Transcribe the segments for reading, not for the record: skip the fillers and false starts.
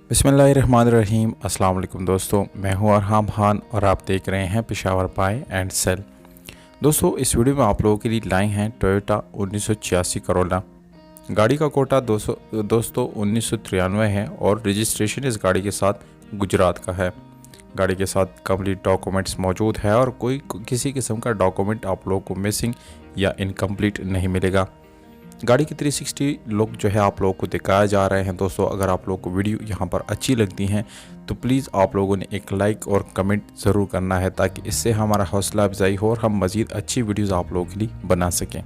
बिस्मिल्लाहिर्रहमानिर्रहीम। अस्सलाम वालेकुम दोस्तों, मैं हूं अरहाम खान और आप देख रहे हैं पेशावर बाय एंड सेल। दोस्तों, इस वीडियो में आप लोगों के लिए लाए हैं टोयोटा 1986 करोला। गाड़ी का कोटा दोस्तों 1993 है और रजिस्ट्रेशन इस गाड़ी के साथ गुजरात का है। गाड़ी के साथ कंप्लीट डॉक्यूमेंट्स मौजूद है और कोई किसी किस्म का डॉक्यूमेंट आप लोगों को मिसिंग या इनकम्प्लीट नहीं मिलेगा। गाड़ी की 360 लुक जो है आप लोगों को दिखाया जा रहे हैं। दोस्तों, अगर आप लोगों को वीडियो यहाँ पर अच्छी लगती हैं तो प्लीज़ आप लोगों ने एक लाइक और कमेंट ज़रूर करना है, ताकि इससे हमारा हौसला अफजाई हो और हम मज़ीद अच्छी वीडियोज़ आप लोगों के लिए बना सकें।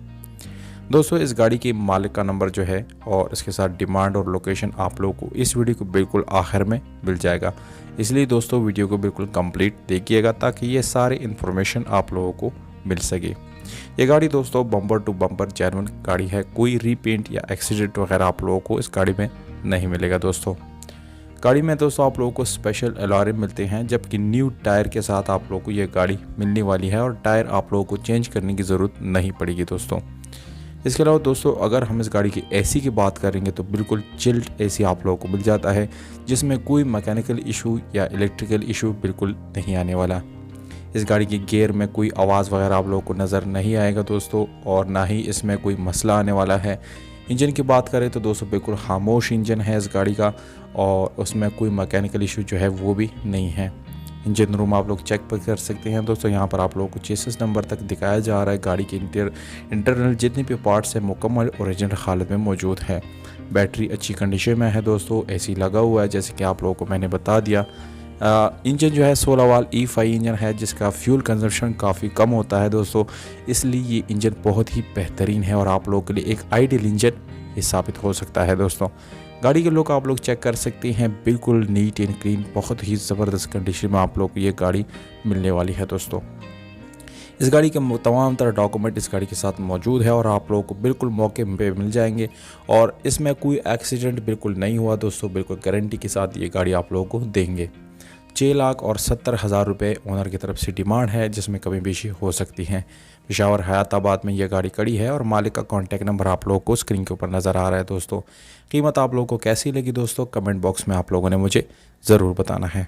दोस्तों, इस गाड़ी के मालिक का नंबर जो है और इसके साथ डिमांड और लोकेशन आप लोगों को इस वीडियो को बिल्कुल आखिर में मिल जाएगा। इसलिए दोस्तों, वीडियो को बिल्कुल कंप्लीट देखिएगा ताकि ये सारे इन्फॉर्मेशन आप लोगों को मिल सके। ये गाड़ी दोस्तों बम्पर टू बम्पर जेन्युइन गाड़ी है। कोई रीपेंट या एक्सीडेंट वगैरह आप लोगों को इस गाड़ी में नहीं मिलेगा। दोस्तों, गाड़ी में दोस्तों आप लोगों को स्पेशल अलॉय मिलते हैं, जबकि न्यू टायर के साथ आप लोगों को ये गाड़ी मिलने वाली है और टायर आप लोगों को चेंज करने की ज़रूरत नहीं पड़ेगी। दोस्तों, इसके अलावा दोस्तों अगर हम इस गाड़ी की एसी की बात करेंगे तो बिल्कुल चिल्ड एसी आप लोगों को मिल जाता है, जिसमें कोई मैकेनिकल इशू या इलेक्ट्रिकल इशू बिल्कुल नहीं आने वाला। इस गाड़ी की गियर में कोई आवाज़ वगैरह आप लोगों को नज़र नहीं आएगा दोस्तों, और ना ही इसमें कोई मसला आने वाला है। इंजन की बात करें तो दोस्तों बिल्कुल खामोश इंजन है इस गाड़ी का, और उसमें कोई मैकेनिकल इशू जो है वो भी नहीं है। इंजन रूम आप लोग चेक कर सकते हैं दोस्तों। यहाँ पर आप लोगों को चेसिस नंबर तक दिखाया जा रहा है। गाड़ी के इंटरनल जितने भी पार्ट्स हैं मुकम्मल ओरिजिनल हालत में मौजूद है। बैटरी अच्छी कंडीशन में है दोस्तों। एसी लगा हुआ है जैसे कि आप लोगों को मैंने बता दिया। इंजन जो है 16 वाल E5 इंजन है, जिसका फ्यूल कंजप्शन काफ़ी कम होता है दोस्तों। इसलिए ये इंजन बहुत ही बेहतरीन है और आप लोगों के लिए एक आइडियल इंजन ये साबित हो सकता है। दोस्तों, गाड़ी के लुक आप लोग चेक कर सकते हैं, बिल्कुल नीट एंड क्लीन, बहुत ही ज़बरदस्त कंडीशन में आप लोग को ये गाड़ी मिलने वाली है। दोस्तों, इस गाड़ी के तमाम तरह डॉक्यूमेंट इस गाड़ी के साथ मौजूद है और आप लोगों को बिल्कुल मौके पे मिल जाएंगे, और इसमें कोई एक्सीडेंट बिल्कुल नहीं हुआ दोस्तों। बिल्कुल गारंटी के साथ ये गाड़ी आप लोगों को देंगे। 6,70,000 रुपये ओनर की तरफ से डिमांड है, जिसमें कमी बेशी हो सकती है। पेशावर हयाताबाद में यह गाड़ी खड़ी है और मालिक का कॉन्टैक्ट नंबर आप लोगों को स्क्रीन के ऊपर नज़र आ रहा है। दोस्तों, कीमत आप लोगों को कैसी लगी दोस्तों, कमेंट बॉक्स में आप लोगों ने मुझे ज़रूर बताना है।